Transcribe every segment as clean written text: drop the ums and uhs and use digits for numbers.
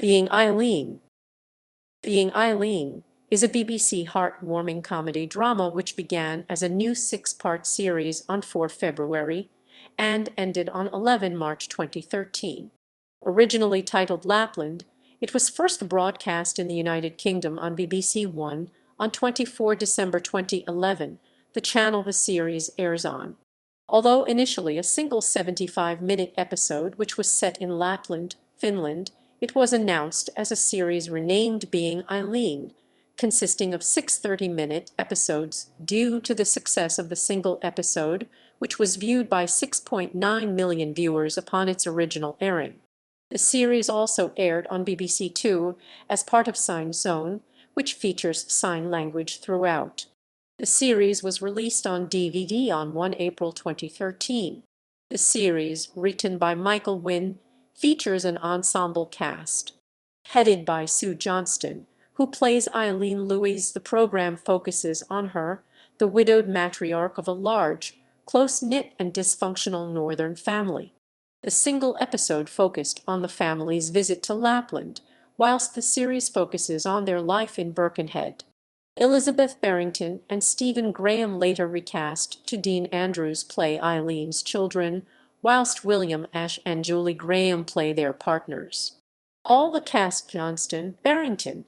Being Eileen. Being Eileen is a BBC heartwarming comedy drama which began as a new six-part series on 4 February and ended on 11 March 2013. Originally titled Lapland, it was first broadcast in the United Kingdom on BBC One on 24 December 2011, the channel the series airs on. Although initially a single 75-minute episode which was set in Lapland, Finland, it was announced as a series renamed Being Eileen, consisting of 6 30-minute episodes due to the success of the single episode, which was viewed by 6.9 million viewers upon its original airing. The series also aired on BBC Two as part of Sign Zone, which features sign language throughout. The series was released on DVD on 1 April 2013. The series, written by Michael Wynne, features an ensemble cast. Headed by Sue Johnston, who plays Eileen Lewis, the program focuses on her, the widowed matriarch of a large, close-knit and dysfunctional northern family. The single episode focused on the family's visit to Lapland, whilst the series focuses on their life in Birkenhead. Elizabeth Berrington and Stephen Graham later recast to Dean Andrews play Eileen's children, whilst William Ash and Julie Graham play their partners. All the cast Johnston, Berrington,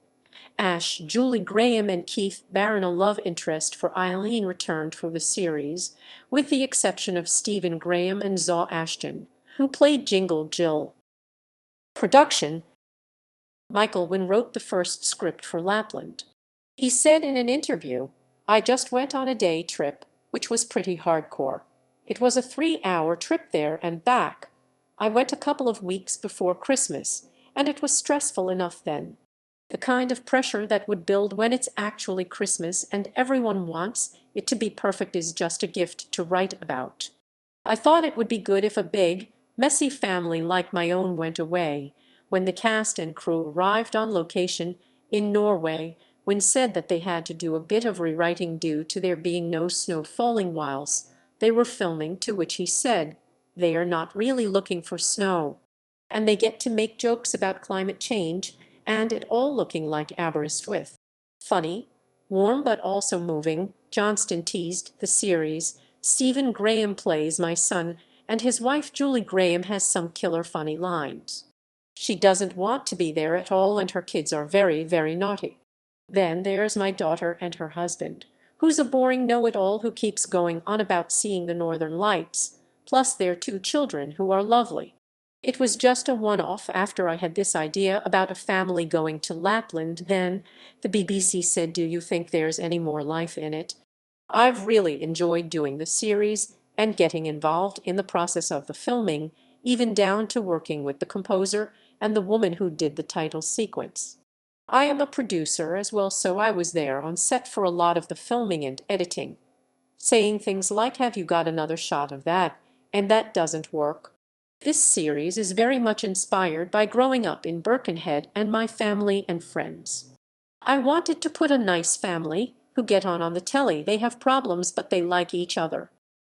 Ash, Julie Graham and Keith Barron, a love interest for Eileen, returned for the series, with the exception of Stephen Graham and Zawe Ashton, who played Jingle Jill. Production. Michael Wynne wrote the first script for Lapland. He said in an interview, "I just went on a day trip, which was pretty hardcore. It was a 3-hour trip there and back. I went a couple of weeks before Christmas, and it was stressful enough then. The kind of pressure that would build when it's actually Christmas and everyone wants it to be perfect is just a gift to write about. I thought it would be good if a big, messy family like my own went away." When the cast and crew arrived on location in Norway, Wynne said that they had to do a bit of rewriting due to there being no snow falling whilst they were filming, to which he said, "They are not really looking for snow. And they get to make jokes about climate change and it all looking like Aberystwyth." Funny, warm but also moving, Johnston teased the series. "Stephen Graham plays my son, and his wife Julie Graham has some killer funny lines. She doesn't want to be there at all and her kids are very, very naughty. Then there's my daughter and her husband, who's a boring know-it-all who keeps going on about seeing the northern lights, plus their 2 children who are lovely. It was just a one-off after I had this idea about a family going to Lapland then," the BBC said. "Do you think there's any more life in it? I've really enjoyed doing the series and getting involved in the process of the filming, even down to working with the composer and the woman who did the title sequence. I am a producer as well, so I was there on set for a lot of the filming and editing, saying things like, 'Have you got another shot of that?' And that doesn't work." This series is very much inspired by growing up in Birkenhead and my family and friends. I wanted to put a nice family who get on the telly. They have problems, but they like each other.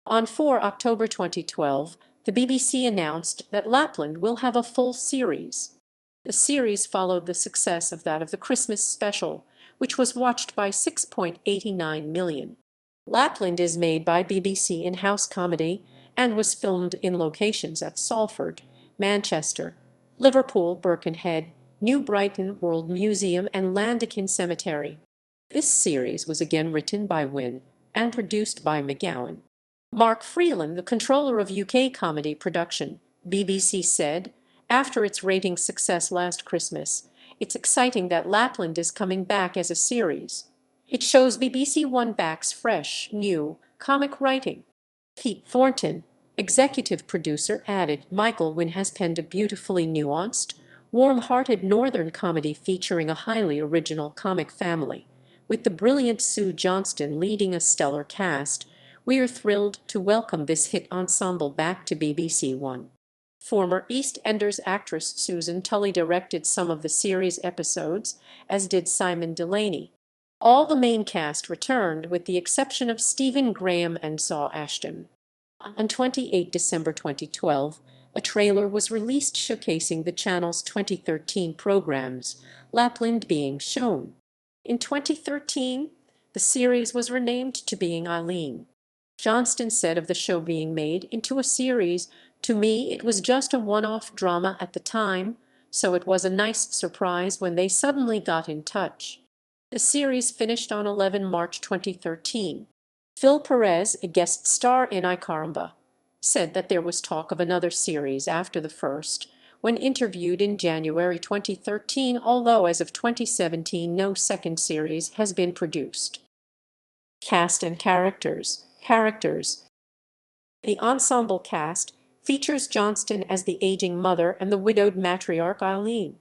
On 4 October 2012, the BBC announced that Lapland will have a full series. The series followed the success of that of the Christmas special, which was watched by 6.89 million. Lapland is made by BBC in-house comedy and was filmed in locations at Salford, Manchester, Liverpool, Birkenhead, New Brighton World Museum and Landikin Cemetery. This series was again written by Wynne and produced by McGowan. Mark Freeland, the controller of UK comedy production, BBC said, after its ratings success last Christmas, "It's exciting that Lapland is coming back as a series. It shows BBC One backs fresh, new, comic writing." Pete Thornton, executive producer, added, "Michael Wynne has penned a beautifully nuanced, warm-hearted northern comedy featuring a highly original comic family, with the brilliant Sue Johnston leading a stellar cast. We are thrilled to welcome this hit ensemble back to BBC One." Former EastEnders actress Susan Tully directed some of the series episodes, as did Simon Delaney. All the main cast returned with the exception of Stephen Graham and Zawe Ashton. On 28 December 2012, A trailer was released showcasing the channel's 2013 programs, Lapland being shown. In 2013, the series was renamed to Being Eileen. Johnston said of the show being made into a series, "To me, it was just a one-off drama at the time, so it was a nice surprise when they suddenly got in touch." The series finished on 11 March 2013. Phil Perez, a guest star in iCaramba, said that there was talk of another series after the first, when interviewed in January 2013, although as of 2017 no second series has been produced. Cast and characters. The ensemble cast features Johnston as the aging mother and the widowed matriarch Eileen.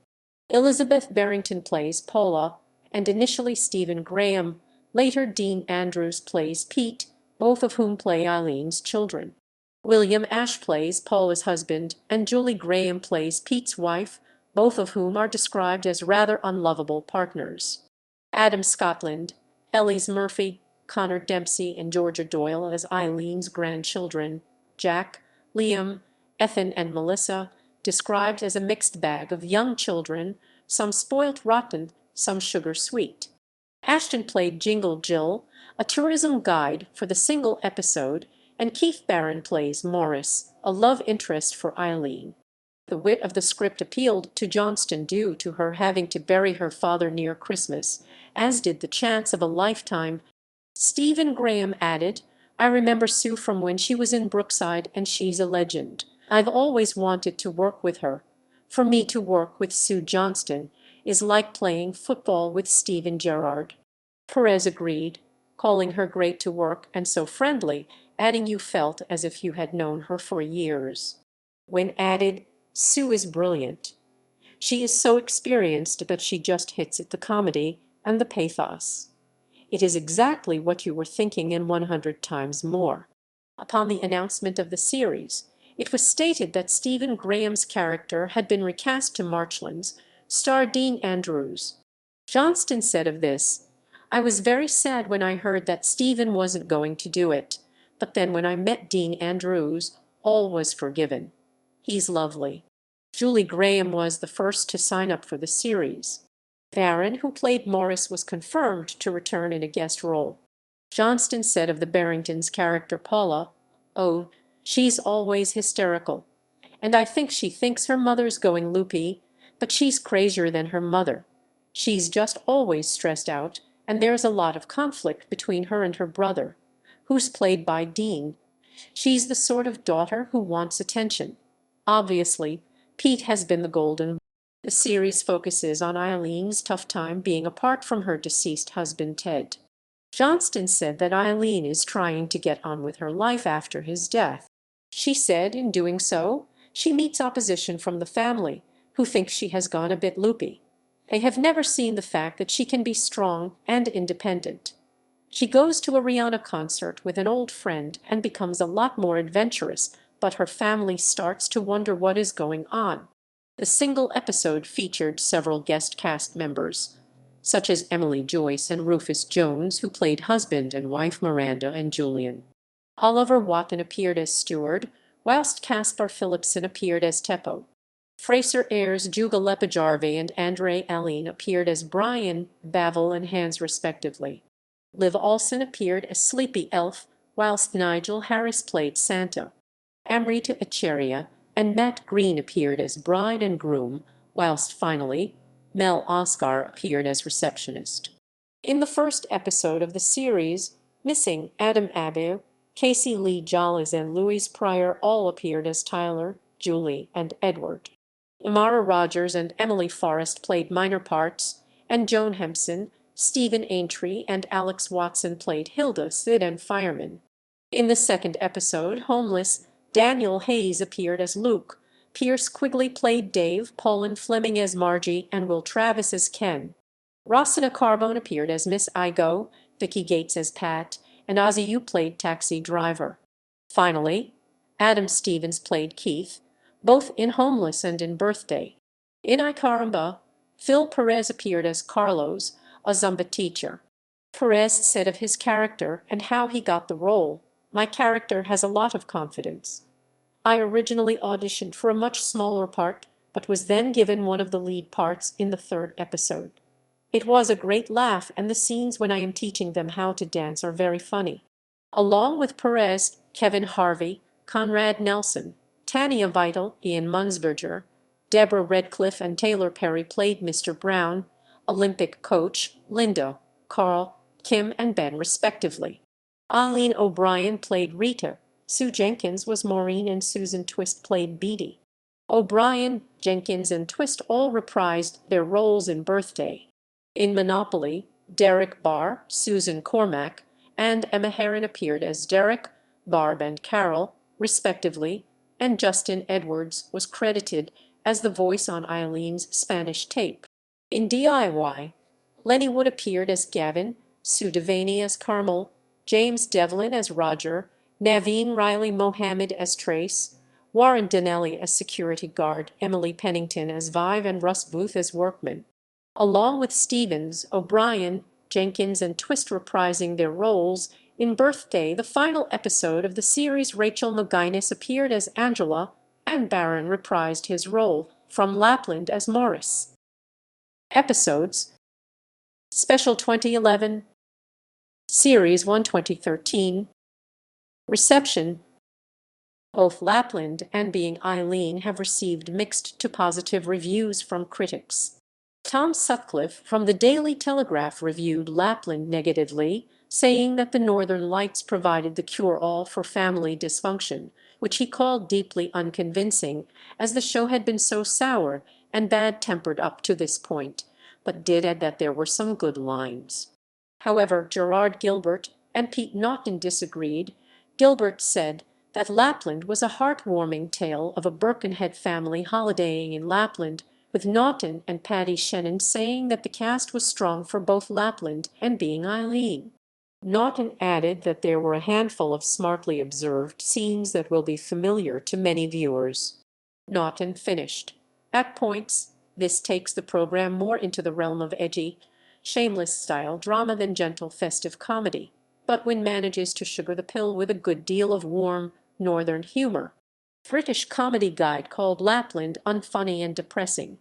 Elizabeth Berrington plays Paula, and initially Stephen Graham, later Dean Andrews plays Pete, both of whom play Eileen's children. William Ash plays Paula's husband, and Julie Graham plays Pete's wife, both of whom are described as rather unlovable partners. Adam Scotland, Elise Murphy, Connor Dempsey, and Georgia Doyle as Eileen's grandchildren, Jack, Liam, Ethan, and Melissa, described as a mixed bag of young children, some spoilt rotten, some sugar sweet. Ashton played Jingle Jill, a tourism guide for the single episode, and Keith Barron plays Morris, a love interest for Eileen. The wit of the script appealed to Johnston due to her having to bury her father near Christmas, as did the chance of a lifetime. Stephen Graham added, "I remember Sue from when she was in Brookside, and she's a legend. I've always wanted to work with her. For me to work with Sue Johnston is like playing football with Steven Gerrard." Perez agreed, calling her great to work and so friendly, adding, "You felt as if you had known her for years." Wynne added, "Sue is brilliant. She is so experienced that she just hits it, the comedy and the pathos. It is exactly what you were thinking and 100 times more." Upon the announcement of the series, it was stated that Stephen Graham's character had been recast to Marchland's star Dean Andrews. Johnston said of this, "I was very sad when I heard that Stephen wasn't going to do it, but then when I met Dean Andrews, all was forgiven. He's lovely." Julie Graham was the first to sign up for the series. Barron, who played Morris, was confirmed to return in a guest role. Johnston said of the Barringtons' character Paula, "Oh, she's always hysterical. And I think she thinks her mother's going loopy, but she's crazier than her mother. She's just always stressed out, and there's a lot of conflict between her and her brother, who's played by Dean. She's the sort of daughter who wants attention. Obviously, Pete has been the golden." The series focuses on Eileen's tough time being apart from her deceased husband Ted. Johnston said that Eileen is trying to get on with her life after his death. She said in doing so, she meets opposition from the family, who think she has gone a bit loopy. They have never seen the fact that she can be strong and independent. She goes to a Rihanna concert with an old friend and becomes a lot more adventurous, but her family starts to wonder what is going on. The single episode featured several guest cast members, such as Emily Joyce and Rufus Jones, who played husband and wife Miranda and Julian. Oliver Watton appeared as Steward, whilst Caspar Philipson appeared as Teppo. Fraser Ayres, Juga Lepajarve, and Andre Aline appeared as Brian, Bavel, and Hans respectively. Liv Olsen appeared as Sleepy Elf, whilst Nigel Harris played Santa. Amrita Acharia and Matt Green appeared as bride and groom, whilst finally Mel Oscar appeared as receptionist. In the first episode of the series, missing Adam Abbey, Casey Lee Jolles, and Louise Pryor all appeared as Tyler, Julie, and Edward. Amara Rogers and Emily Forrest played minor parts, and Joan Hempson, Stephen Aintree, and Alex Watson played Hilda, Sid, and Fireman. In the second episode, Homeless, Daniel Hayes appeared as Luke, Pierce Quigley played Dave, Pauline Fleming as Margie, and Will Travis as Ken. Rossina Carbone appeared as Miss Igo, Vicky Gates as Pat, and Ozzy Yu played Taxi Driver. Finally, Adam Stevens played Keith, both in Homeless and in Birthday. In iCaramba, Phil Perez appeared as Carlos, a Zumba teacher. Perez said of his character and how he got the role, "My character has a lot of confidence. I originally auditioned for a much smaller part, but was then given one of the lead parts in the third episode. It was a great laugh, and the scenes when I am teaching them how to dance are very funny. Along with Perez, Kevin Harvey, Conrad Nelson, Tanya Vital, Ian Munzberger, Deborah Redcliffe, and Taylor Perry played Mr. Brown, Olympic coach, Linda, Carl, Kim, and Ben respectively. Eileen O'Brien played Rita, Sue Jenkins was Maureen, and Susan Twist played Beatty. O'Brien, Jenkins, and Twist all reprised their roles in Birthday. In Monopoly, Derek Barr, Susan Cormack, and Emma Heron appeared as Derek, Barb, and Carol, respectively, and Justin Edwards was credited as the voice on Eileen's Spanish tape. In DIY, Lenny Wood appeared as Gavin, Sue Devaney as Carmel, James Devlin as Roger, Naveen Riley Mohammed as Trace, Warren Donnelly as security guard, Emily Pennington as Vive, and Russ Booth as workman. Along with Stevens, O'Brien, Jenkins, and Twist reprising their roles in Birthday, the final episode of the series, Rachel McGuinness appeared as Angela, and Barron reprised his role from Lapland as Morris. Episodes: Special 2011, Series 1 2013. Reception: both Lapland and Being Eileen have received mixed to positive reviews from critics. Tom Sutcliffe from the Daily Telegraph reviewed Lapland negatively, saying that the Northern Lights provided the cure-all for family dysfunction, which he called deeply unconvincing, as the show had been so sour and bad-tempered up to this point, but did add that there were some good lines. However, Gerard Gilbert and Pete Naughton disagreed. Gilbert said that Lapland was a heartwarming tale of a Birkenhead family holidaying in Lapland, with Naughton and Paddy Shannon saying that the cast was strong for both Lapland and Being Eileen. Naughton added that there were a handful of smartly observed scenes that will be familiar to many viewers. Naughton finished. At points, this takes the program more into the realm of edgy, shameless-style drama than gentle festive comedy, but Wynne manages to sugar the pill with a good deal of warm, northern humor. British Comedy Guide called Lapland unfunny and depressing.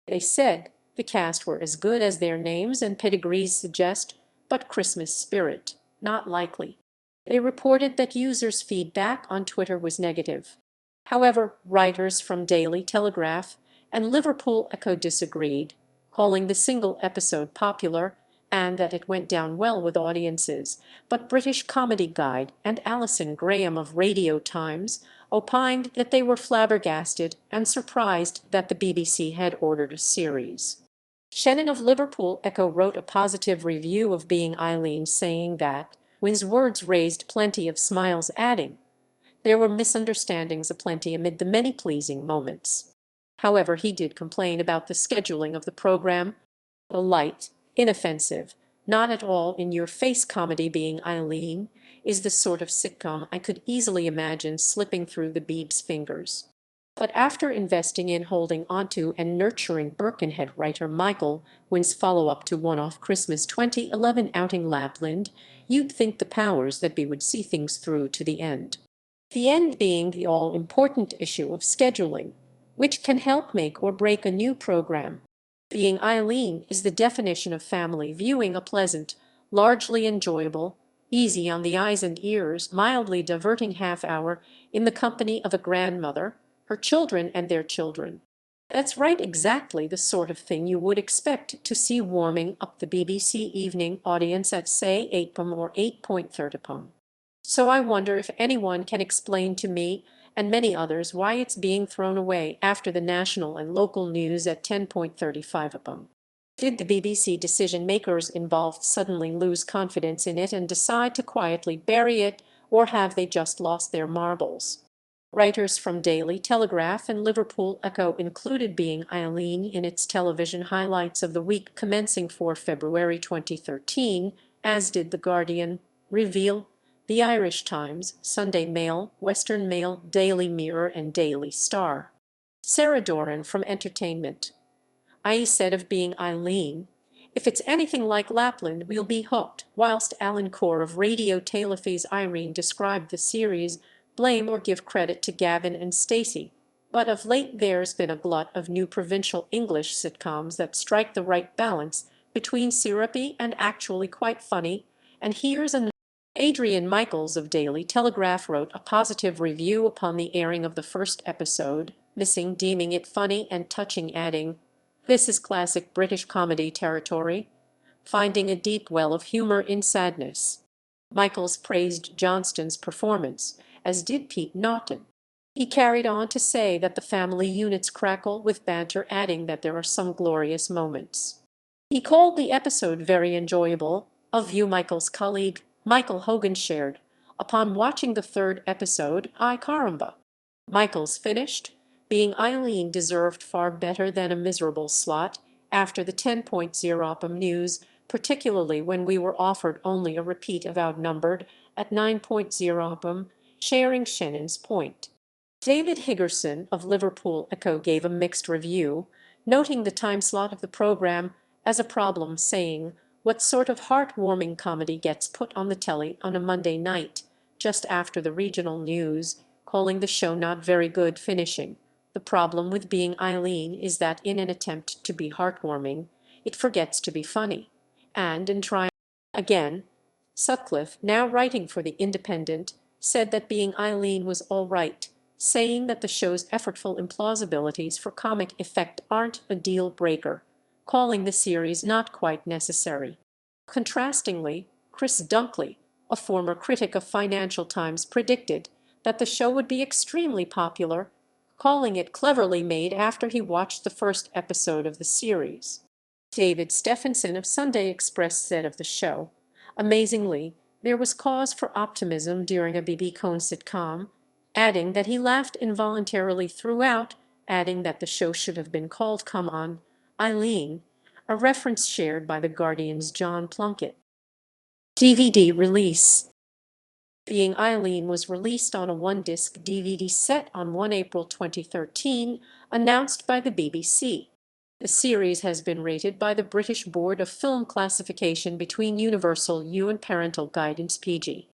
They said the cast were as good as their names and pedigrees suggest, but Christmas spirit, not likely. They reported that users' feedback on Twitter was negative. However, writers from Daily Telegraph and Liverpool Echo disagreed, calling the single episode popular and that it went down well with audiences, but British Comedy Guide and Alison Graham of Radio Times opined that they were flabbergasted and surprised that the BBC had ordered a series. Shannon of Liverpool Echo wrote a positive review of Being Eileen, saying that Wynne's words raised plenty of smiles, adding, "There were misunderstandings aplenty amid the many pleasing moments." However, he did complain about the scheduling of the program. The light, inoffensive, not at all in-your-face comedy Being Eileen is the sort of sitcom I could easily imagine slipping through the Beebs' fingers. But after investing in, holding onto, and nurturing Birkenhead writer Michael Wynne's follow-up to one-off Christmas 2011 outing Lapland, you'd think the powers that be would see things through to the end. The end being the all-important issue of scheduling, which can help make or break a new program. Being Eileen is the definition of family viewing, a pleasant, largely enjoyable, easy on the eyes and ears, mildly diverting half-hour in the company of a grandmother, her children, and their children. That's right, exactly the sort of thing you would expect to see warming up the BBC evening audience at, say, 8 p.m. or 8:30 p.m. So I wonder if anyone can explain to me and many others why it's being thrown away after the national and local news at 10:35 p.m. Did the BBC decision-makers involved suddenly lose confidence in it and decide to quietly bury it, or have they just lost their marbles? Writers from Daily Telegraph and Liverpool Echo included Being Eileen in its television highlights of the week commencing 4 February 2013, as did The Guardian, Reveal, The Irish Times, Sunday Mail, Western Mail, Daily Mirror, and Daily Star. Sarah Doran from Entertainment. I said of Being Eileen, "If it's anything like Lapland, we'll be hooked," whilst Alan Core of Radio Telefy's Irene described the series, blame or give credit to Gavin and Stacey, but of late there's been a glut of new provincial English sitcoms that strike the right balance between syrupy and actually quite funny, and here's an Adrian Michaels of Daily Telegraph wrote a positive review upon the airing of the first episode, missing deeming it funny and touching, adding, "This is classic British comedy territory, finding a deep well of humor in sadness." Michaels praised Johnston's performance, as did Pete Naughton. He carried on to say that the family units crackle with banter, adding that there are some glorious moments. He called the episode very enjoyable, a view Michaels' colleague Michael Hogan shared. "Upon watching the third episode, I caramba." Michaels finished, "Being Eileen deserved far better than a miserable slot after the 10.0 news, particularly when we were offered only a repeat of Outnumbered at 9.0, sharing Shannon's point." David Higgerson of Liverpool Echo gave a mixed review, noting the time slot of the program as a problem, saying, "What sort of heartwarming comedy gets put on the telly on a Monday night, just after the regional news," calling the show not very good, finishing, "The problem with Being Eileen is that in an attempt to be heartwarming, it forgets to be funny, and in trying again." Sutcliffe, now writing for The Independent, said that Being Eileen was all right, saying that the show's effortful implausibilities for comic effect aren't a deal breaker, calling the series not quite necessary. Contrastingly, Chris Dunkley, a former critic of Financial Times, predicted that the show would be extremely popular, calling it cleverly made after he watched the first episode of the series. David Stephenson of Sunday Express said of the show, "Amazingly, there was cause for optimism during a BB Cone sitcom," adding that he laughed involuntarily throughout, adding that the show should have been called Come On, Eileen, a reference shared by The Guardian's John Plunkett. DVD release. Being Eileen was released on a one-disc DVD set on 1 April 2013, announced by the BBC. The series has been rated by the British Board of Film Classification between Universal U and Parental Guidance PG.